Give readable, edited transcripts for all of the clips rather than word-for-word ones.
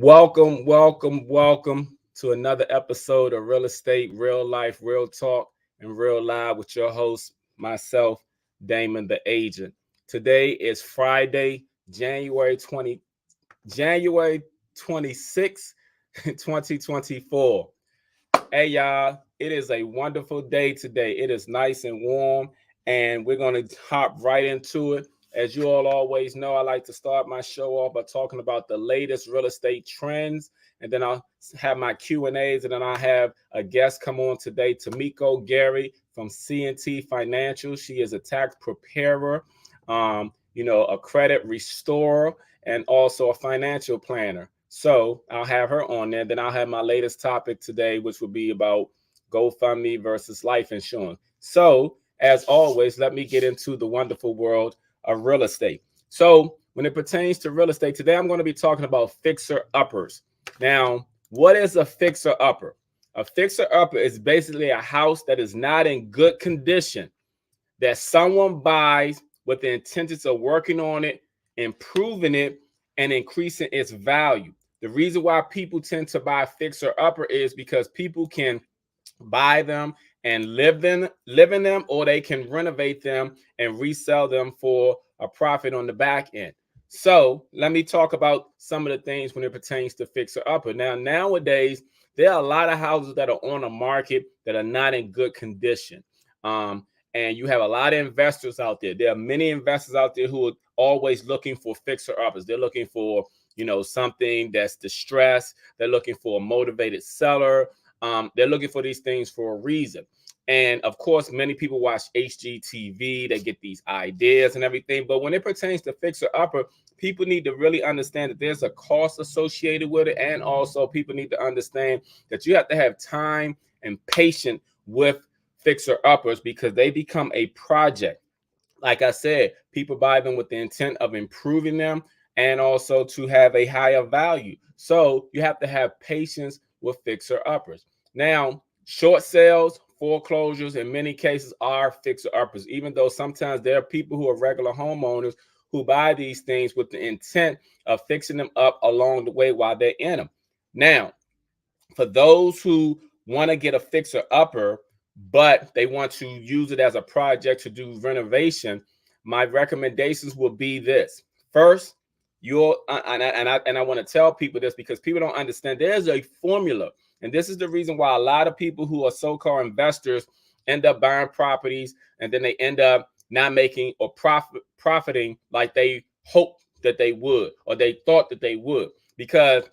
Welcome to another episode of Real Estate, Real Life, Real Talk, and Real Live with your host, myself, Damon the Agent. Today is Friday, January 26th, 2024. Hey y'all, it is a wonderful day today. It is nice and warm, and we're gonna hop right into it. As you all always know, I like to start my show off by talking about the latest real estate trends, and then I'll have my Q&As, and then I'll have a guest come on today, Tamiko Gary from C&T Financial. She is a tax preparer, a credit restorer, and also a financial planner. So I'll have her on there. Then I'll have my latest topic today, which will be about GoFundMe versus life insurance. So as always, let me get into the wonderful world of real estate. So when it pertains to real estate, today I'm going to be talking about fixer-uppers. Now, what is a fixer-upper? A fixer-upper is basically a house that is not in good condition that someone buys with the intentions of working on it, improving it, and increasing its value. The reason why people tend to buy fixer-upper is because people can buy them and live in them, or they can renovate them and resell them for a profit on the back end. So let me talk about some of the things when it pertains to fixer-upper. Now, nowadays, there are a lot of houses that are on the market that are not in good condition. And you have a lot of investors out there. There are many investors out there who are always looking for fixer-uppers. They're looking for, something that's distressed. They're looking for a motivated seller. They're looking for these things for a reason. And of course, many people watch HGTV. They get these ideas and everything. But when it pertains to fixer-upper, people need to really understand that there's a cost associated with it. And also people need to understand that you have to have time and patience with fixer-uppers because they become a project. Like I said, people buy them with the intent of improving them and also to have a higher value. So you have to have patience with fixer-uppers. Now, short sales, foreclosures, in many cases are fixer-uppers, even though sometimes there are people who are regular homeowners who buy these things with the intent of fixing them up along the way while they're in them. Now, for those who want to get a fixer-upper, but they want to use it as a project to do renovation, my recommendations will be this. First, I want to tell people this because people don't understand. There's a formula, and this is the reason why a lot of people who are so-called investors end up buying properties, and then they end up not making or profiting like they hoped that they would, or they thought that they would. Because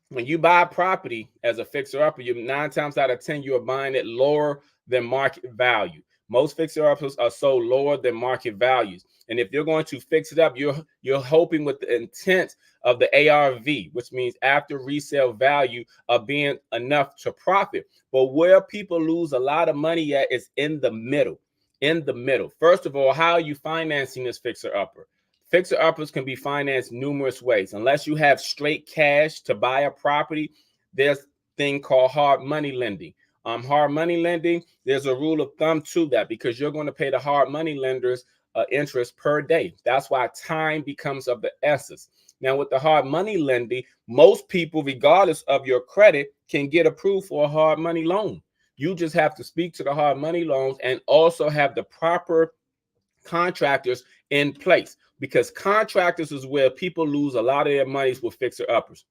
when you buy a property as a fixer-upper, you 9 times out of 10 you are buying it lower than market value. Most fixer-uppers are sold lower than market values. And if you're going to fix it up, you're hoping with the intent of the ARV, which means after resale value, of being enough to profit. But where people lose a lot of money at is in the middle. In the middle. First of all, how are you financing this fixer-upper? Fixer-uppers can be financed numerous ways. Unless you have straight cash to buy a property, there's a thing called hard money lending. Hard money lending, there's a rule of thumb to that because you're going to pay the hard money lenders interest per day. That's why time becomes of the essence. Now, with the hard money lending, most people, regardless of your credit, can get approved for a hard money loan. You just have to speak to the hard money loans and also have the proper contractors in place, because contractors is where people lose a lot of their monies with fixer-uppers.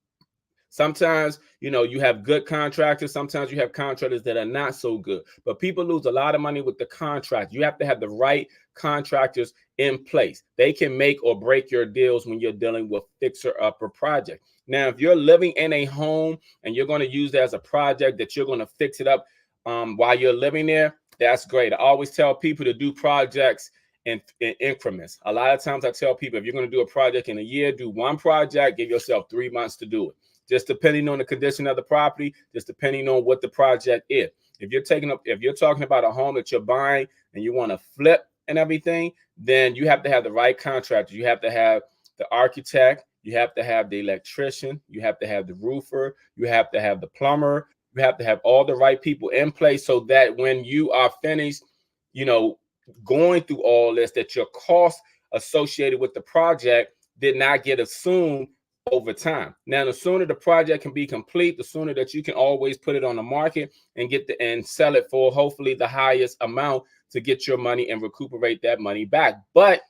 Sometimes, you have good contractors. Sometimes you have contractors that are not so good. But people lose a lot of money with the contract. You have to have the right contractors in place. They can make or break your deals when you're dealing with fixer-upper project. Now, if you're living in a home and you're going to use that as a project that you're going to fix it up while you're living there, that's great. I always tell people to do projects in increments. A lot of times I tell people, if you're going to do a project in a year, do one project, give yourself 3 months to do it. Just depending on the condition of the property, just depending on what the project is. If you're talking about a home that you're buying and you want to flip and everything, then you have to have the right contractor. You have to have the architect, you have to have the electrician, you have to have the roofer, you have to have the plumber, you have to have all the right people in place so that when you are finished, going through all this, that your costs associated with the project did not get assumed over time. Now, the sooner the project can be complete, the sooner that you can always put it on the market and and sell it for hopefully the highest amount to get your money and recuperate that money back. But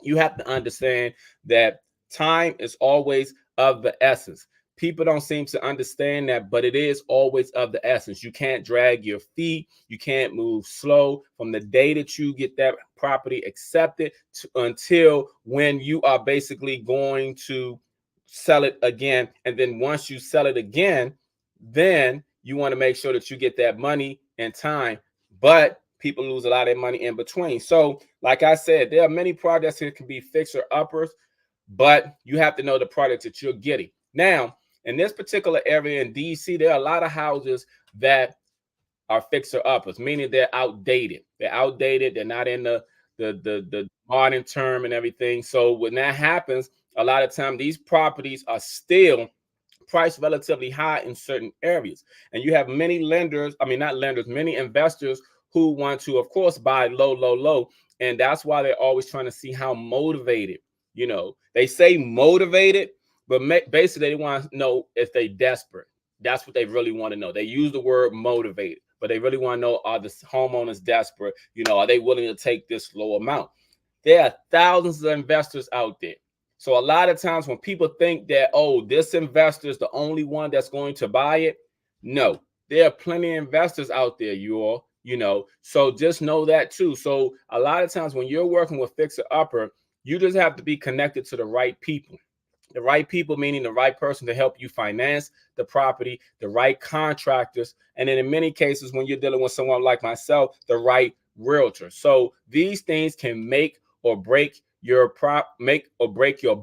you have to understand that time is always of the essence. People don't seem to understand that, but it is always of the essence. You can't drag your feet. You can't move slow from the day that you get that property accepted until when you are basically going to sell it again. And then once you sell it again, then you want to make sure that you get that money in time. But people lose a lot of their money in between. So, like I said, there are many projects that can be fixer uppers, but you have to know the product that you're getting. Now, in this particular area in DC, there are a lot of houses that are fixer uppers, meaning they're outdated. They're outdated. They're not in the modern term and everything. So when that happens, a lot of time these properties are still priced relatively high in certain areas. And you have many lenders, I mean, not lenders, many investors who want to, of course, buy low, low, low. And that's why they're always trying to see how motivated, they say motivated, but basically they want to know if they desperate. That's what they really want to know. They use the word motivated, but they really want to know, are the homeowners desperate? Are they willing to take this low amount? There are thousands of investors out there. So a lot of times when people think that, oh, this investor is the only one that's going to buy it, no, there are plenty of investors out there, so just know that too. So a lot of times when you're working with fixer upper, you just have to be connected to the right people. The right people, meaning the right person to help you finance the property, the right contractors, and then in many cases, when you're dealing with someone like myself, the right realtor. So these things can make or break your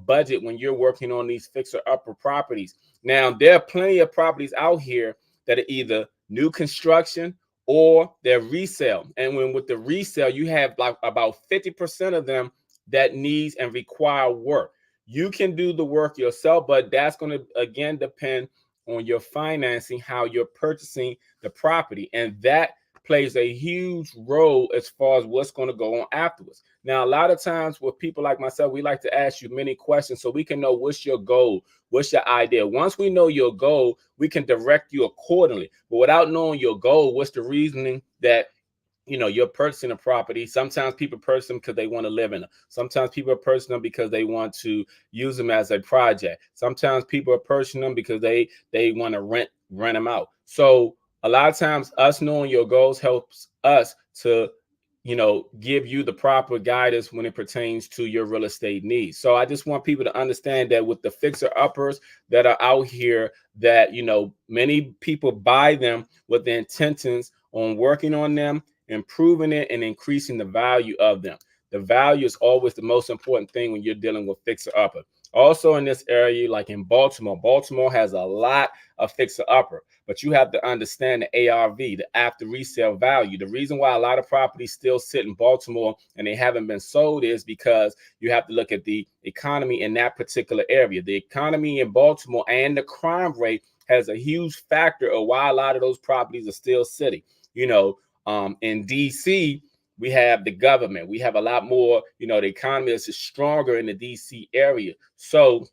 budget when you're working on these fixer upper properties. Now, there are plenty of properties out here that are either new construction or they're resale. And when with the resale, you have like about 50% of them that needs and require work. You can do the work yourself, but that's going to, again, depend on your financing, how you're purchasing the property. And that plays a huge role as far as what's going to go on afterwards. Now, a lot of times with people like myself, we like to ask you many questions so we can know what's your goal, what's your idea. Once we know your goal, we can direct you accordingly. But without knowing your goal, what's the reasoning that you're purchasing a property? Sometimes people purchase them because they want to live in them. Sometimes people are purchasing them because they want to use them as a project. Sometimes people are purchasing them because they want to rent them out. So a lot of times us knowing your goals helps us to give you the proper guidance when it pertains to your real estate needs. So I just want people to understand that with the fixer uppers that are out here, that many people buy them with the intentions on working on them, improving it, and increasing the value of them. The value is always the most important thing when you're dealing with fixer upper. Also in this area, like in Baltimore has a lot of fixer upper, but you have to understand the ARV, the after resale value. The reason why a lot of properties still sit in Baltimore and they haven't been sold is because you have to look at the economy in that particular area. The economy in Baltimore and the crime rate has a huge factor of why a lot of those properties are still sitting. In DC, we have the government. We have a lot more, the economy is stronger in the DC area. So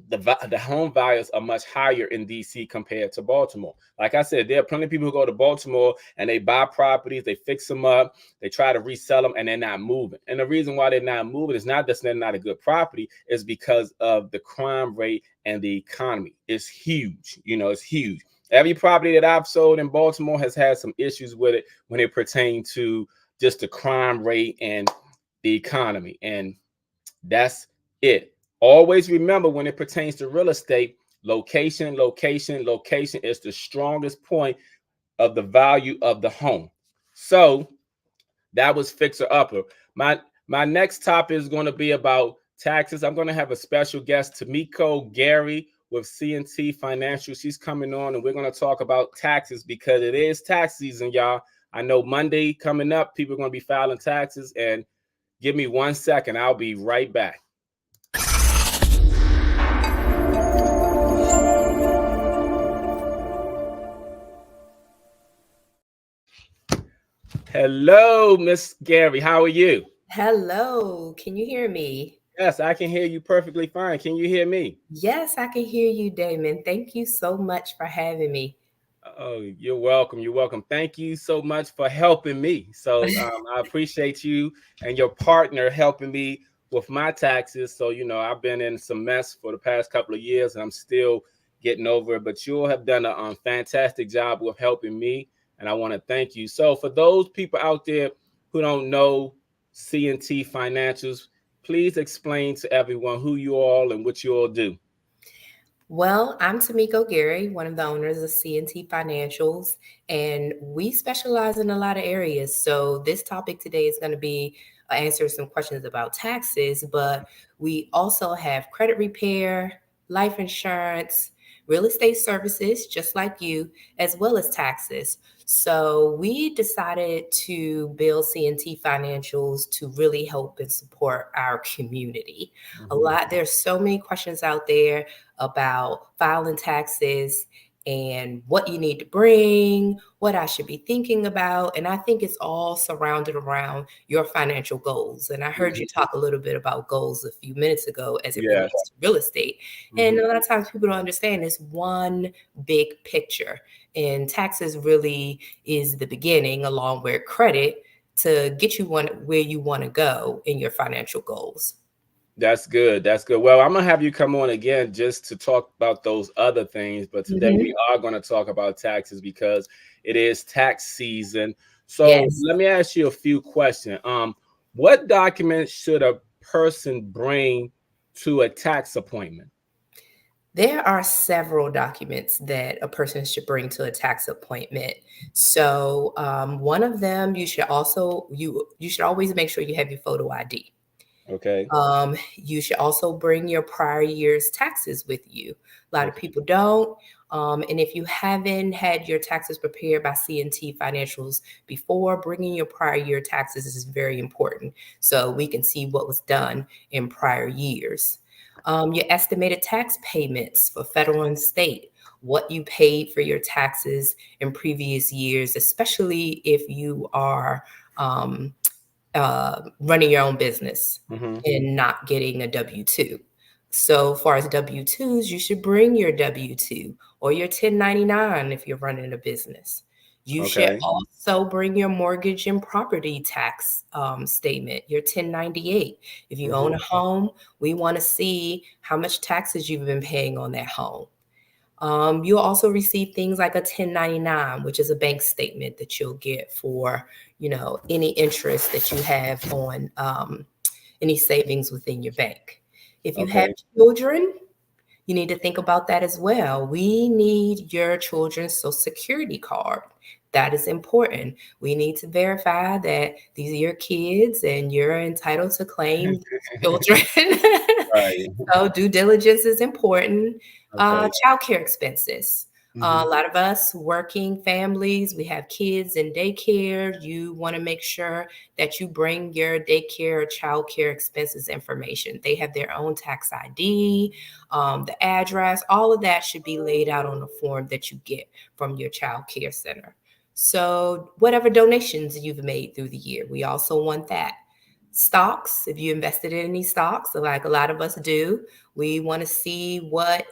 the home values are much higher in DC compared to Baltimore. Like I said, there are plenty of people who go to Baltimore and they buy properties, they fix them up, they try to resell them, and they're not moving. And the reason why they're not moving is not that they're not a good property, is because of the crime rate and the economy. It's huge. It's huge. Every property that I've sold in Baltimore has had some issues with it when it pertains to just the crime rate and the economy. And that's it. Always remember, when it pertains to real estate, location is the strongest point of the value of the home. So that was fixer upper. My next topic is going to be about taxes. I'm going to have a special guest, Tamiko Gary with CNT Financial. She's coming on and we're going to talk about taxes because it is tax season, y'all. I know Monday coming up, people are going to be filing taxes, and give me 1 second. I'll be right back. Hello, Miss Gary. How are you? Hello. Can you hear me? Yes, I can hear you perfectly fine. Can you hear me? Yes, I can hear you, Damon. Thank you so much for having me. Oh, you're welcome. You're welcome. Thank you so much for helping me. So I appreciate you and your partner helping me with my taxes. So, I've been in some mess for the past couple of years and I'm still getting over it. But you all have done a fantastic job with helping me. And I want to thank you. So, for those people out there who don't know C&T Financials, please explain to everyone who you all and what you all do. Well, I'm Tamiko Gary, one of the owners of C&T Financials, and we specialize in a lot of areas. So this topic today is going to be answer some questions about taxes, but we also have credit repair, life insurance, real estate services, just like you, as well as taxes. So we decided to build C&T Financials to really help and support our community. Mhm. There's so many questions out there about filing taxes and what you need to bring, what I should be thinking about. And I think it's all surrounded around your financial goals. And I heard you Mhm. talk a little bit about goals a few minutes ago as it Yes. relates to real estate. And Mhm. a lot of times people don't understand it's one big picture. And taxes really is the beginning, along with credit, to get you where you want to go in your financial goals. That's good. That's good. Well, I'm gonna have you come on again just to talk about those other things, but today we Mhm. are going to talk about taxes because it is tax season. So Yes. let me ask you a few questions. What documents should a person bring to a tax appointment? There are several documents that a person should bring to a tax appointment. So one of them you should always make sure you have your photo ID. Okay. You should also bring your prior year's taxes with you. A lot of Okay. people don't. And if you haven't had your taxes prepared by C&T Financials before, bringing your prior year taxes is very important so we can see what was done in prior years. Your estimated tax payments for federal and state, what you paid for your taxes in previous years, especially if you are um, running your own business Hmm. and not getting a W 2. So, far as W 2s, you should bring your W 2 or your 1099 if you're running a business. You should Okay. also bring your mortgage and property tax statement, your 1098. If you own Hmm. a home, we want to see how much taxes you've been paying on that home. You'll also receive things like a 1099, which is a bank statement that you'll get for, any interest that you have on any savings within your bank. If you have Okay. children, you need to think about that as well. We need your children's social security card. That is important. We need to verify that these are your kids and you're entitled to claim children. Right. So due diligence is important. Okay. Childcare expenses. A Hmm. lot of us working families, we have kids in daycare. You want to make sure that you bring your daycare or childcare expenses information. They have their own tax ID, the address, all of that should be laid out on the form that you get from your child care center. So, whatever donations you've made through the year, we also want that. Stocks, if you invested in any stocks, like a lot of us do, we want to see what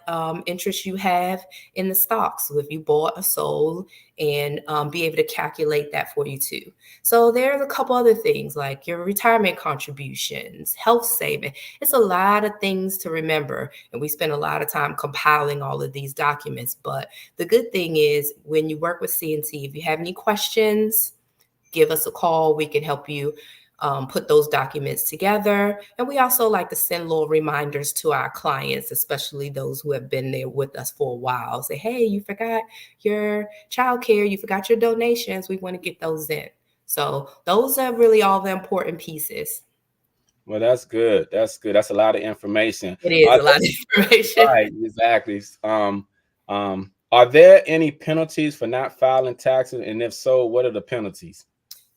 interest you have in the stocks. So if you bought or sold, and be able to calculate that for you too. So there's a couple other things like your retirement contributions, health saving. It's a lot of things to remember, and we spend a lot of time compiling all of these documents. But the good thing is when you work with C&T, if you have any questions, give us a call. We can help you put those documents together. And we also like to send little reminders to our clients, especially those who have been there with us for a while. Say, hey, you forgot your childcare, you forgot your donations. We want to get those in. So those are really all the important pieces. Well, that's good. That's good. That's a lot of information. It is Are a lot of information. Right, exactly. Are there any penalties for not filing taxes? And if so, what are the penalties?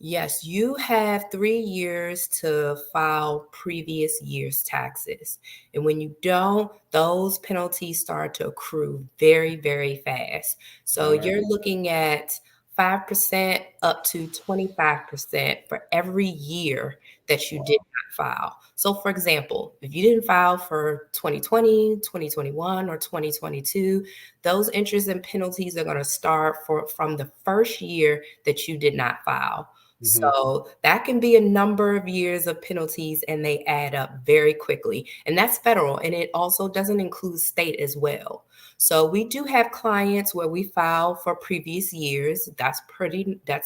Yes, you have 3 years to file previous year's taxes. And when you don't, those penalties start to accrue very, very fast. So All right. you're looking at 5% up to 25% for every year that you did Wow. not file. So, for example, if you didn't file for 2020, 2021, or 2022, those interest and penalties are going to start from the first year that you did not file. Hmm. So that can be a number of years of penalties and they add up very quickly. And that's federal. And it also doesn't include state as well. So we do have clients where we file for previous years. That's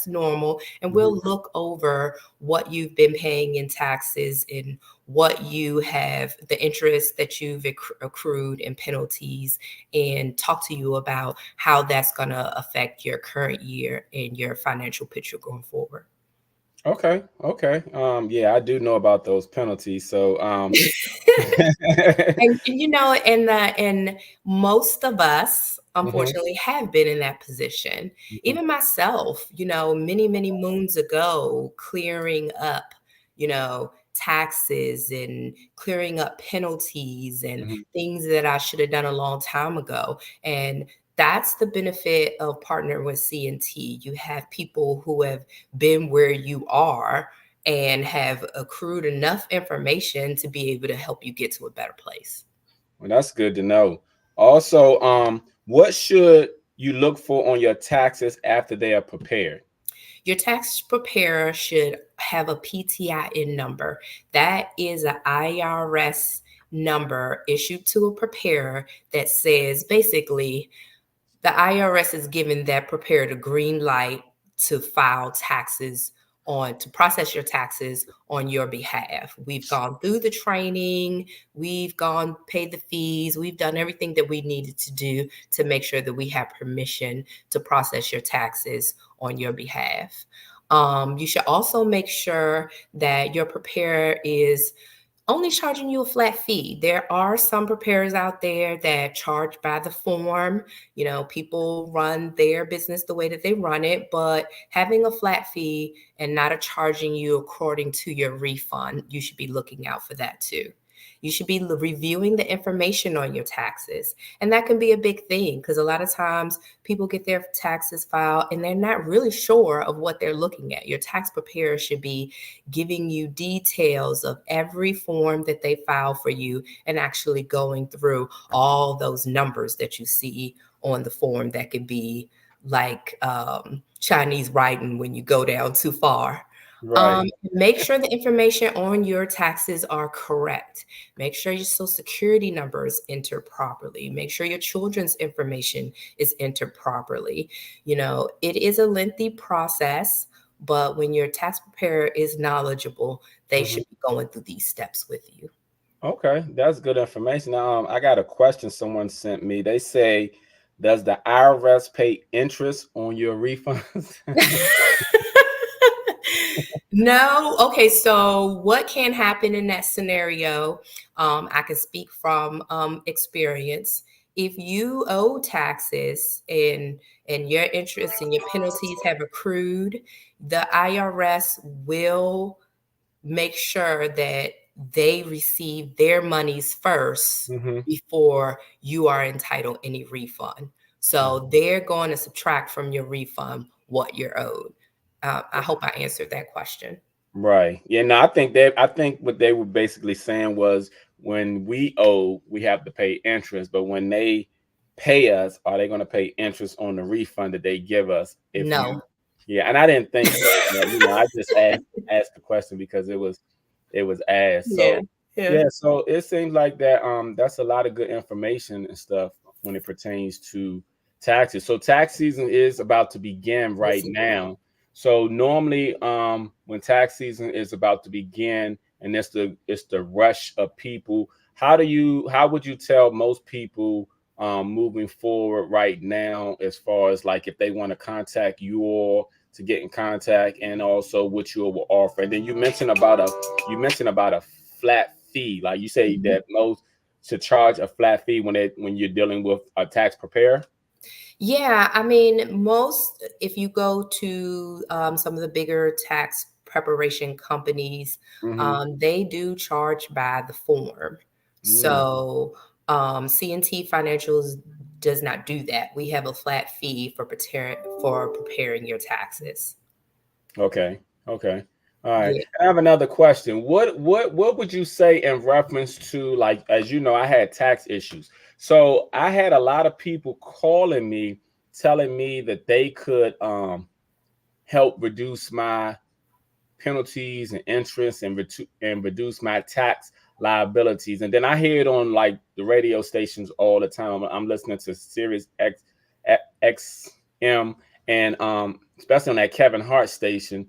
normal. And Hmm. we'll look over what you've been paying in taxes and what you have, the interest that you've accrued and penalties, and talk to you about how that's going to affect your current year and your financial picture going forward. Okay. Okay. Yeah, I do know about those penalties. So, And and most of us, hmm. unfortunately, have been in that position. Hmm. Even myself, many, many moons ago, clearing up, taxes and clearing up penalties and Hmm. things that I should have done a long time ago. And that's the benefit of partnering with CNT. You have people who have been where you are and have accrued enough information to be able to help you get to a better place. Well, that's good to know. Also, what should you look for on your taxes after they are prepared? Your tax preparer should have a PTIN number. That is an IRS number issued to a preparer that says basically the IRS is giving that preparer the green light to file taxes to process your taxes on your behalf. We've gone through the training, we've gone paid the fees, we've done everything that we needed to do to make sure that we have permission to process your taxes on your behalf. You should also make sure that your preparer is only charging you a flat fee. There are some preparers out there that charge by the form. People run their business the way that they run it, but having a flat fee and not a charging you according to your refund, you should be looking out for that too. You should be reviewing the information on your taxes. And that can be a big thing because a lot of times people get their taxes filed and they're not really sure of what they're looking at. Your tax preparer should be giving you details of every form that they file for you and actually going through all those numbers that you see on the form that could be like Chinese writing when you go down too far. Right. Make sure the information on your taxes are correct. Make sure your social security number is entered properly. Make sure your children's information is entered properly. It is a lengthy process, but when your tax preparer is knowledgeable, they Hmm. should be going through these steps with you. Okay, that's good information. I got a question someone sent me. They say, does the IRS pay interest on your refunds? No. Okay. So, what can happen in that scenario? I can speak from experience. If you owe taxes and your interest and your penalties have accrued, the IRS will make sure that they receive their monies first Hmm. before you are entitled any refund. So they're going to subtract from your refund what you're owed. I hope I answered that question. Right. Yeah, no, I think what they were basically saying was when we owe, we have to pay interest, but when they pay us, are they going to pay interest on the refund that they give us if you No. yeah, and I didn't think so, but I just asked the question because it was asked. Yeah. So Yeah. yeah, so it seems like that's a lot of good information and stuff when it pertains to taxes. So tax season is about to begin right Yes, it is. now. So normally, when tax season is about to begin, and it's the rush of people, how would you tell most people moving forward right now, as far as like if they want to contact you or to get in contact, and also what you will offer? And then you mentioned about a flat fee, like you say Mhm. that most to charge a flat fee when you're dealing with a tax preparer. Yeah, I mean, if you go to some of the bigger tax preparation companies, Mm-hmm. they do charge by the form. Mm. So, CNT Financials does not do that. We have a flat fee for preparing your taxes. Okay. Okay. All right. Yeah. I have another question. What would you say in reference to, like, as you know, I had tax issues. So I had a lot of people calling me telling me that they could help reduce my penalties and interest and reduce my tax liabilities. And then I hear it on like the radio stations all the time. I'm listening to Sirius XM and especially on that Kevin Hart station.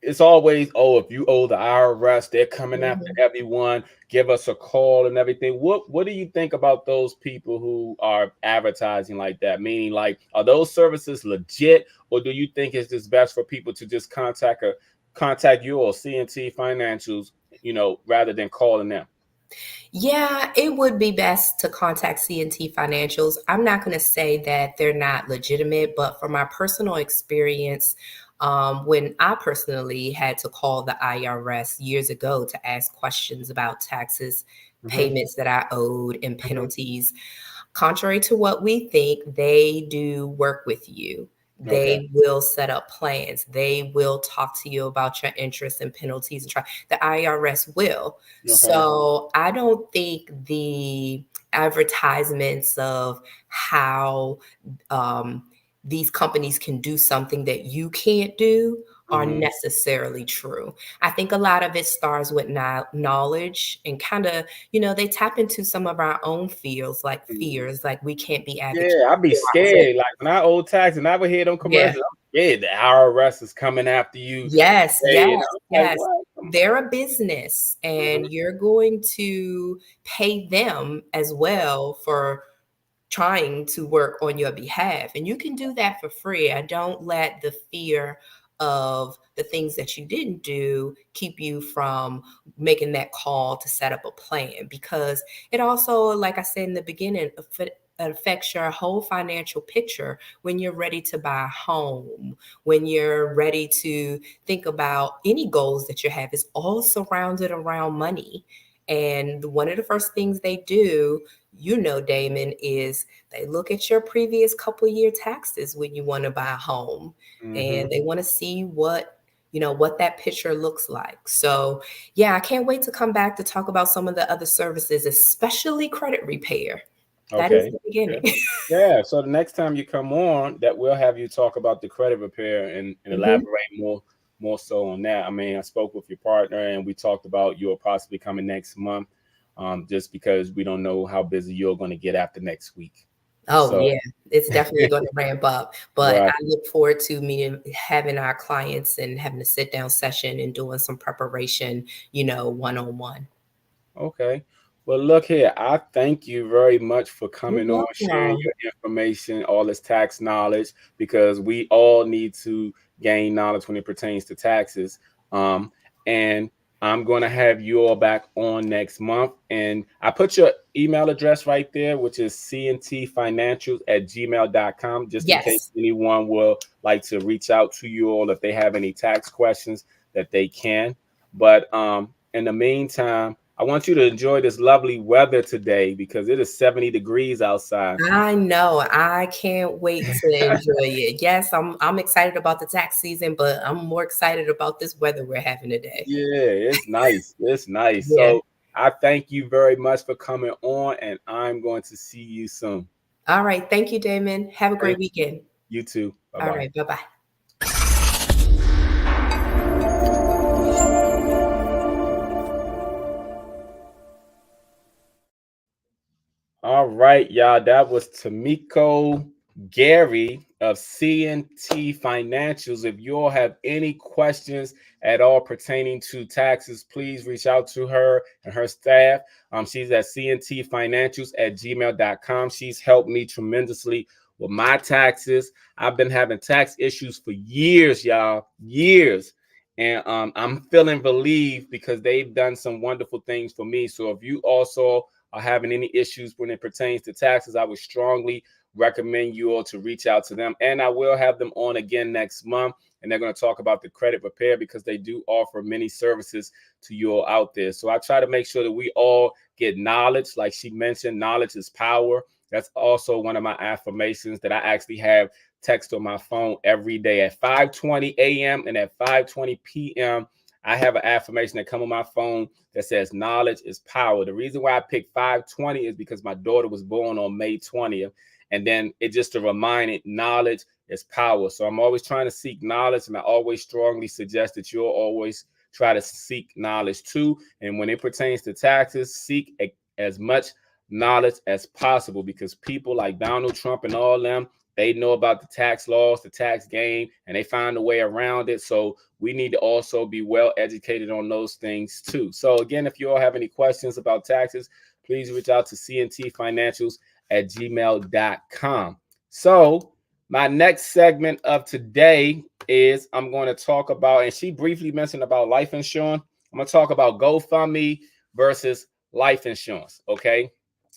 It's always, oh, if you owe the IRS, they're coming after Mhm. everyone. Give us a call and everything. What do you think about those people who are advertising like that? Meaning, like, are those services legit, or do you think it's just best for people to just contact you or CNT Financials, rather than calling them? Yeah, it would be best to contact C&T Financials. I'm not going to say that they're not legitimate, but from my personal experience, when I personally had to call the IRS years ago to ask questions about taxes, Hmm. payments that I owed, and Hmm. penalties, contrary to what we think, they do work with you. Okay. They will set up plans. They will talk to you about your interests and penalties and try. The IRS will. Okay. So I don't think the advertisements of how um, these companies can do something that you can't do are Hmm. necessarily true. I think a lot of it starts with knowledge and kind of, they tap into some of our own fears, like we can't be advocates Yeah, I'd be for ourselves. scared. Like when I owe tax and I would hear them Yeah. commercials, I'm scared the IRS is coming after you. Yes, yes, Hey, and I'm like, yes. what? Come They're a business on. and you're going to pay them as well for trying to work on your behalf. And you can do that for free. I don't let the fear of the things that you didn't do keep you from making that call to set up a plan, because it also, like I said in the beginning, affects your whole financial picture when you're ready to buy a home, when you're ready to think about any goals that you have. Is all surrounded around money. And one of the first things they do, Damon, is they look at your previous couple year taxes when you want to buy a home, Hmm. and they want to see what that picture looks like. So, yeah, I can't wait to come back to talk about some of the other services, especially credit repair. That is Okay. the Okay. beginning. Yeah. So the next time you come on, that we'll have you talk about the credit repair and Mhm. elaborate more so on that. I mean, I spoke with your partner and we talked about you'll possibly coming next month, just because we don't know how busy you're going to get after next week. Oh So yeah, it's definitely going to ramp up. But right. I look forward to meeting, having our clients and having a sit down session and doing some preparation, one on one. Okay. Well, look here. I thank you very much for You're coming on, sharing welcome. your information, all this tax knowledge, because we all need to gain knowledge when it pertains to taxes. Um, and I'm going to have you all back on next month. And I put your email address right there, which is cntfinancials@gmail.com, just in case Yes. anyone will like to reach out to you all if they have any tax questions that they can. But in the meantime, I want you to enjoy this lovely weather today because it is 70 degrees outside. I know. I can't wait to enjoy it. Yes, I'm excited about the tax season, but I'm more excited about this weather we're having today. Yeah, it's nice. It's nice. Yeah. So I thank you very much for coming on, and I'm going to see you soon. All right. Thank you, Damon. Have a great Thank you. weekend. You too. Bye All bye. right. Bye-bye. All right, y'all. That was Tamiko Gary of CNT Financials. If you all have any questions at all pertaining to taxes, please reach out to her and her staff. She's at cntfinancials@gmail.com. She's helped me tremendously with my taxes. I've been having tax issues for years, y'all, years. And I'm feeling relieved because they've done some wonderful things for me. So if you also are having any issues when it pertains to taxes, I would strongly recommend you all to reach out to them. And I will have them on again next month. And they're going to talk about the credit repair because they do offer many services to you all out there. So I try to make sure that we all get knowledge. Like she mentioned, knowledge is power. That's also one of my affirmations that I actually have text on my phone every day at 5:20 a.m. and at 5:20 p.m. I have an affirmation that come on my phone that says knowledge is power. The reason why I picked 5:20 is because my daughter was born on May 20th. And then it just to remind it, knowledge is power. So I'm always trying to seek knowledge, and I always strongly suggest that you'll always try to seek knowledge too. And when it pertains to taxes, seek as much knowledge as possible, because people like Donald Trump and all them, they know about the tax laws, the tax game, and they find a way around it. So we need to also be well educated on those things too. So again, if you all have any questions about taxes, please reach out to cntfinancials@gmail.com. So my next segment of today is I'm going to talk about, and she briefly mentioned about life insurance. I'm going to talk about GoFundMe versus life insurance. Okay.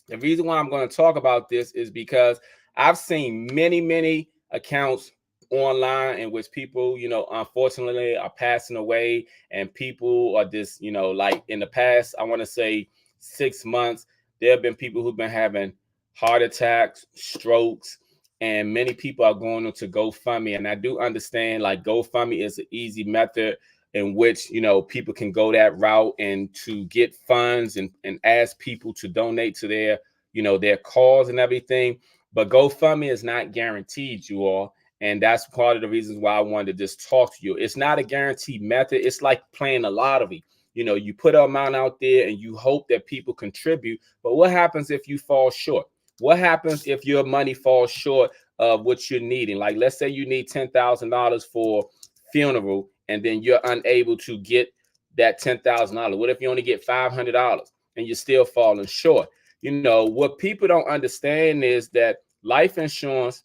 The reason why I'm going to talk about this is because I've seen many accounts online in which people, unfortunately are passing away, and people are just, like in the past, I want to say 6 months, there have been people who've been having heart attacks, strokes, and many people are going into GoFundMe. And I do understand like GoFundMe is an easy method in which, people can go that route and to get funds and ask people to donate to their, their cause and everything. But GoFundMe is not guaranteed, you all. And that's part of the reasons why I wanted to just talk to you. It's not a guaranteed method. It's like playing the lottery. You put an amount out there and you hope that people contribute. But what happens if you fall short? What happens if your money falls short of what you're needing? Like, let's say you need $10,000 for funeral, and then you're unable to get that $10,000. What if you only get $500 and you're still falling short? What people don't understand is that life insurance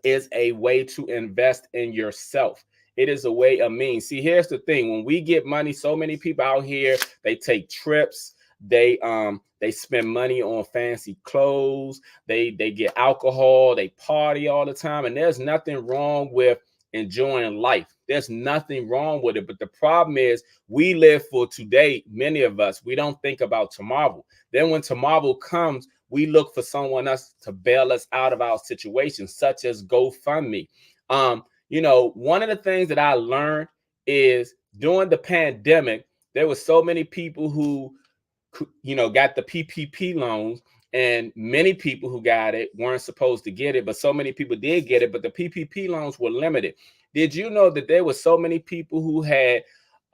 is a way to invest in yourself. It is a way of means. See, here's the thing. When we get money, so many people out here, they take trips, they spend money on fancy clothes, they get alcohol, they party all the time, and there's nothing wrong with enjoying life. There's nothing wrong with it. But the problem is we live for today. Many of us, we don't think about tomorrow. Then when tomorrow comes, we look for someone else to bail us out of our situation, such as GoFundMe. One of the things that I learned is during the pandemic, there were so many people who, got the PPP loans, and many people who got it weren't supposed to get it, but so many people did get it, but the PPP loans were limited. Did you know that there were so many people who had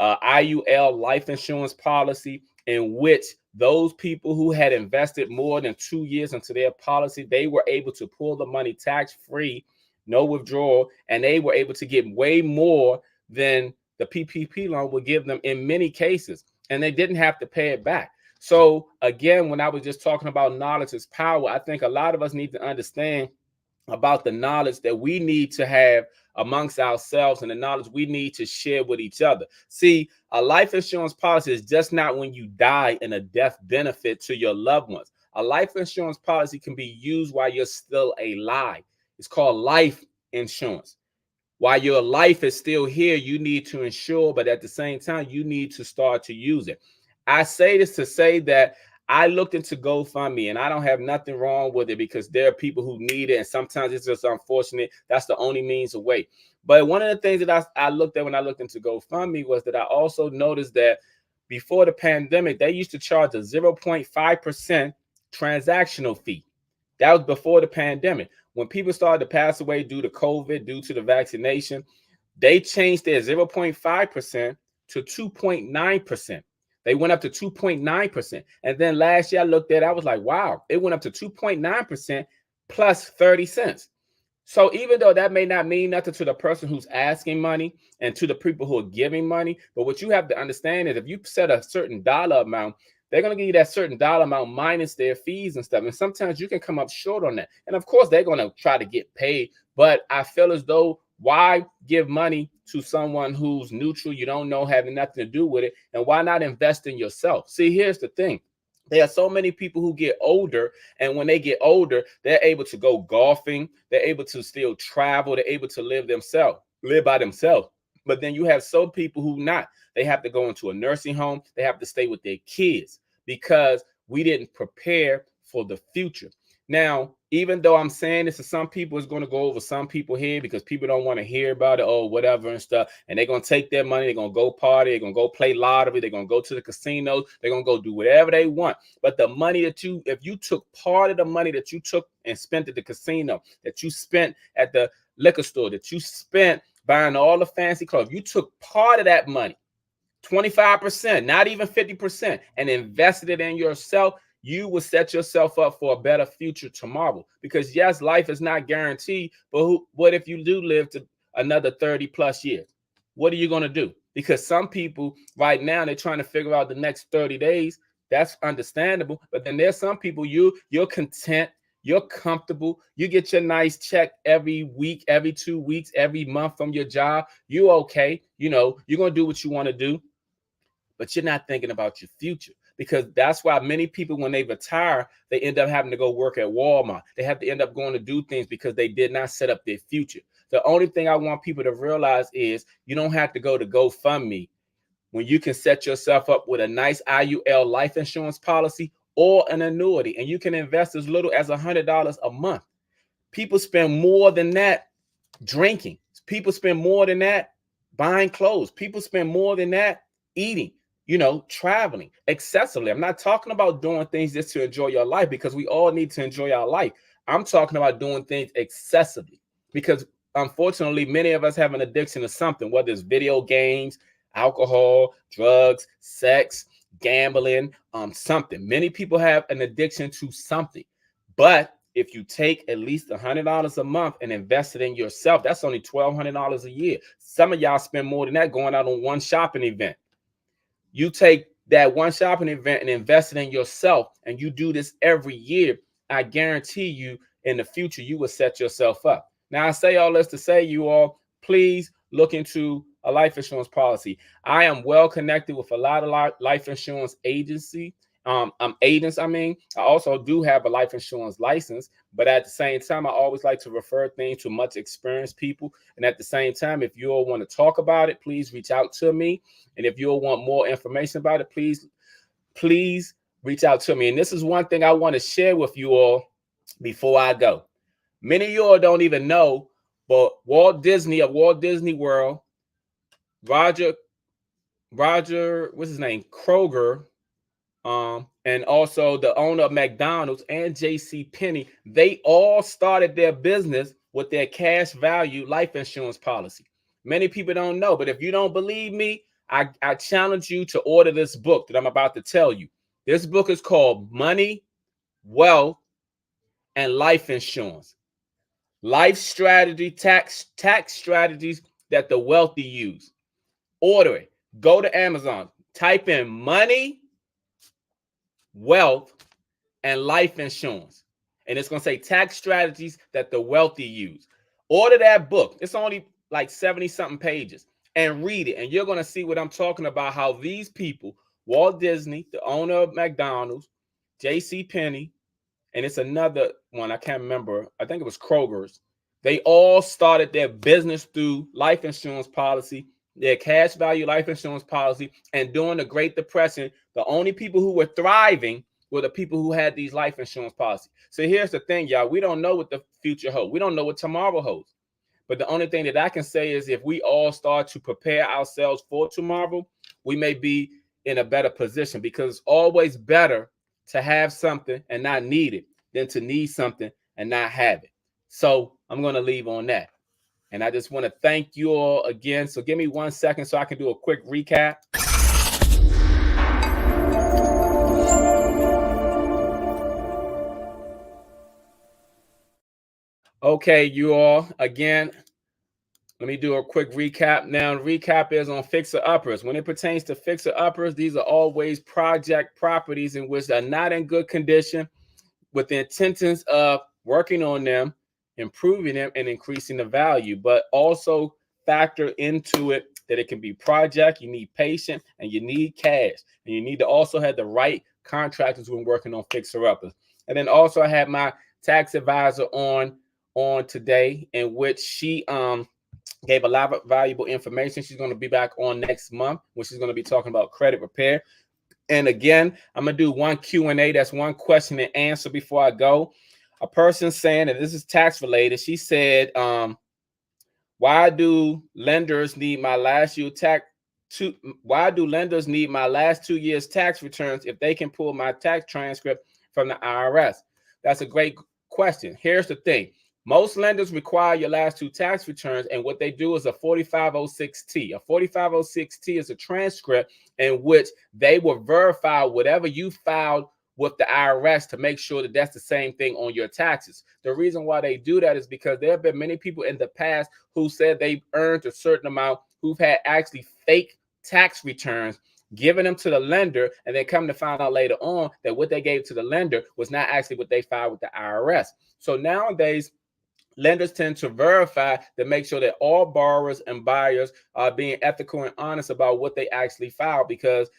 IUL life insurance policy, in which those people who had invested more than 2 years into their policy, they were able to pull the money tax-free, no withdrawal, and they were able to get way more than the PPP loan would give them in many cases, and they didn't have to pay it back. So again, when I was just talking about knowledge is power, I think a lot of us need to understand about the knowledge that we need to have amongst ourselves and the knowledge we need to share with each other. See, a life insurance policy is just not when you die and a death benefit to your loved ones. A life insurance policy can be used while you're still alive. It's called life insurance. While your life is still here, you need to insure, but at the same time, you need to start to use it. I say this to say that I looked into GoFundMe, and I don't have nothing wrong with it, because there are people who need it, and sometimes it's just unfortunate. That's the only means away. But one of the things that I looked at when I looked into GoFundMe was that I also noticed that before the pandemic, they used to charge a 0.5% transactional fee. That was before the pandemic. When people started to pass away due to COVID, due to the vaccination, they changed their 0.5% to 2.9%. They went up to 2.9%. And then last year I looked at it, I was like, wow, it went up to 2.9% plus 30 cents. So even though that may not mean nothing to the person who's asking money and to the people who are giving money, but what you have to understand is if you set a certain dollar amount, they're going to give you that certain dollar amount minus their fees and stuff. And sometimes you can come up short on that. And of course, they're going to try to get paid. But I feel as though, why give money to someone who's neutral, you don't know, having nothing to do with it? And why not invest in yourself? See, here's the thing. There are so many people who get older, and when they get older, they're able to go golfing. They're able to still travel. They're able to live by themselves. But then you have some people who not. They have to go into a nursing home. They have to stay with their kids because we didn't prepare for the future. Now, even though I'm saying this to some people, it's going to go over some people here because people don't want to hear about it or whatever and stuff. And they're going to take their money. They're going to go party. They're going to go play lottery. They're going to go to the casinos. They're going to go do whatever they want. But the money that if you took part of the money that you took and spent at the casino, that you spent at the liquor store, that you spent buying all the fancy clothes, you took part of that money, 25%, not even 50%, and invested it in yourself, you will set yourself up for a better future tomorrow. Because yes, life is not guaranteed, but what if you do live to another 30 plus years? What are you going to do? Because some people right now, they're trying to figure out the next 30 days. That's understandable. But then there's some people, you're content, you're comfortable, you get your nice check every week, every 2 weeks, every month from your job. You okay, you're going to do what you want to do, but you're not thinking about your future. Because that's why many people, when they retire, they end up having to go work at Walmart. They have to end up going to do things because they did not set up their future. The only thing I want people to realize is you don't have to go to GoFundMe when you can set yourself up with a nice IUL life insurance policy or an annuity, and you can invest as little as $100 a month. People spend more than that drinking. People spend more than that buying clothes. People spend more than that eating, traveling excessively. I'm not talking about doing things just to enjoy your life, because we all need to enjoy our life. I'm talking about doing things excessively, because unfortunately, many of us have an addiction to something, whether it's video games, alcohol, drugs, sex, gambling, something. Many people have an addiction to something. But if you take at least $100 a month and invest it in yourself, that's only $1,200 a year. Some of y'all spend more than that going out on one shopping event. You take that one shopping event and invest it in yourself, and you do this every year, I guarantee you in the future, you will set yourself up. Now, I say all this to say, you all, please look into a life insurance policy. I am well connected with a lot of life insurance agents. I also do have a life insurance license, but at the same time, I always like to refer things to much experienced people. And at the same time, if you all want to talk about it, please reach out to me. And if you all want more information about it, please reach out to me. And this is one thing I want to share with you all before I go. Many of you all don't even know, but Walt Disney of Walt Disney World, Roger, what's his name? Kroger, and also the owner of McDonald's and J.C. Penney, they all started their business with their cash value life insurance policy. Many people don't know, but if you don't believe me, I challenge you to order this book that I'm about to tell you. This book is called Money, Wealth, and Life Insurance. Life strategy, tax strategies that the wealthy use. Order it. Go to Amazon. Type in money, wealth, and life insurance. And it's going to say tax strategies that the wealthy use. Order that book. It's only like 70-something pages. And read it. And you're going to see what I'm talking about, how these people, Walt Disney, the owner of McDonald's, J.C. Penney, and it's another one, I can't remember, I think it was Kroger's. They all started their business through life insurance policy, their cash value life insurance policy. And during the Great Depression, the only people who were thriving were the people who had these life insurance policies. So here's the thing, y'all. We don't know what the future holds. We don't know what tomorrow holds. But the only thing that I can say is if we all start to prepare ourselves for tomorrow, we may be in a better position, because it's always better to have something and not need it than to need something and not have it. So I'm going to leave on that. And I just want to thank you all again. So give me 1 second so I can do a quick recap. Okay, you all, again, let me do a quick recap. Now, recap is on fixer-uppers. When it pertains to fixer-uppers, these are always project properties in which are not in good condition, with the intentions of working on them, improving them, and increasing the value. But also factor into it that it can be project, you need patience, and you need cash. And you need to also have the right contractors when working on fixer-uppers. And then also I had my tax advisor on today, in which she gave a lot of valuable information. She's going to be back on next month, when she's going to be talking about credit repair. And again, I'm going to do one Q&A. That's one question and answer before I go. a person saying, and this is tax related. She said, why do lenders need my last year tax why do lenders need my last 2 years tax returns if they can pull my tax transcript from the IRS? That's a great question. Here's the thing. Most lenders require your last 2 tax returns, and what they do is a 4506T. A 4506T is a transcript in which they will verify whatever you filed with the IRS to make sure that that's the same thing on your taxes. The reason why they do that is because there have been many people in the past who said they earned a certain amount, who've had actually fake tax returns, giving them to the lender, and then come to find out later on that what they gave to the lender was not actually what they filed with the IRS. So nowadays, lenders tend to verify to make sure that all borrowers and buyers are being ethical and honest about what they actually file, because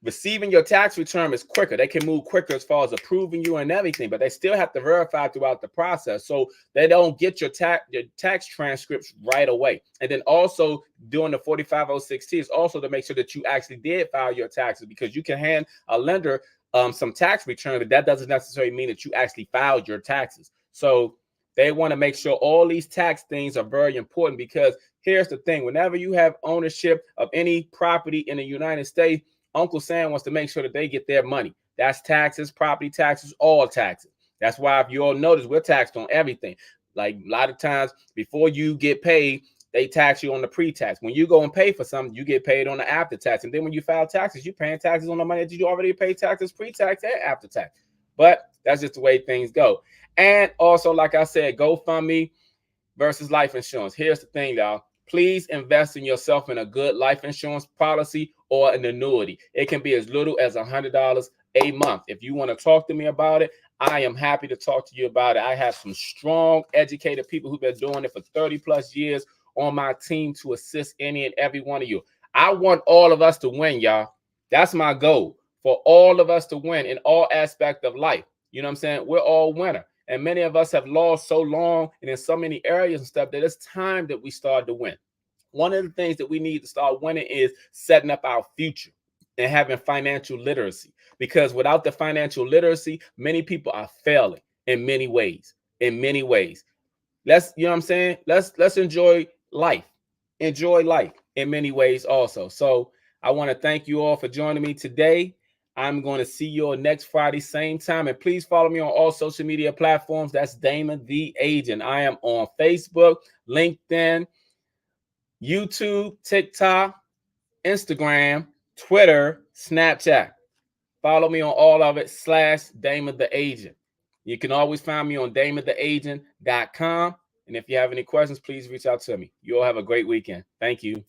receiving your tax return is quicker. They can move quicker as far as approving you and everything, but they still have to verify throughout the process. So they don't get your tax transcripts right away. And then also doing the 4506T is also to make sure that you actually did file your taxes, because you can hand a lender some tax return, but that doesn't necessarily mean that you actually filed your taxes. So they want to make sure all these tax things are very important, because here's the thing. Whenever you have ownership of any property in the United States, Uncle Sam wants to make sure that they get their money. That's taxes, property taxes, all taxes. That's why, if you all notice, we're taxed on everything. Like a lot of times before you get paid, they tax you on the pre-tax. When you go and pay for something, you get paid on the after-tax. And then when you file taxes, you're paying taxes on the money that you already paid taxes, pre-tax and after-tax. But that's just the way things go. And also, like I said, GoFundMe versus life insurance. Here's the thing, y'all. Please invest in yourself in a good life insurance policy or an annuity. It can be as little as $100 a month. If you want to talk to me about it, I am happy to talk to you about it. I have some strong, educated people who've been doing it for 30 plus years on my team to assist any and every one of you. I want all of us to win, y'all. That's my goal, for all of us to win in all aspects of life. You know what I'm saying? We're all winners. And many of us have lost so long and in so many areas and stuff that it's time that we start to win. One of the things that we need to start winning is setting up our future and having financial literacy. Because without the financial literacy, many people are failing in many ways. In many ways. Let's, you know what I'm saying? Let's enjoy life. Enjoy life in many ways also. So I want to thank you all for joining me today. I'm going to see you all next Friday, same time. And please follow me on all social media platforms. That's Damon the Agent. I am on Facebook, LinkedIn, YouTube, TikTok, Instagram, Twitter, Snapchat. Follow me on all of it, /Damon the Agent. You can always find me on DamonTheAgent.com. And if you have any questions, please reach out to me. You all have a great weekend. Thank you.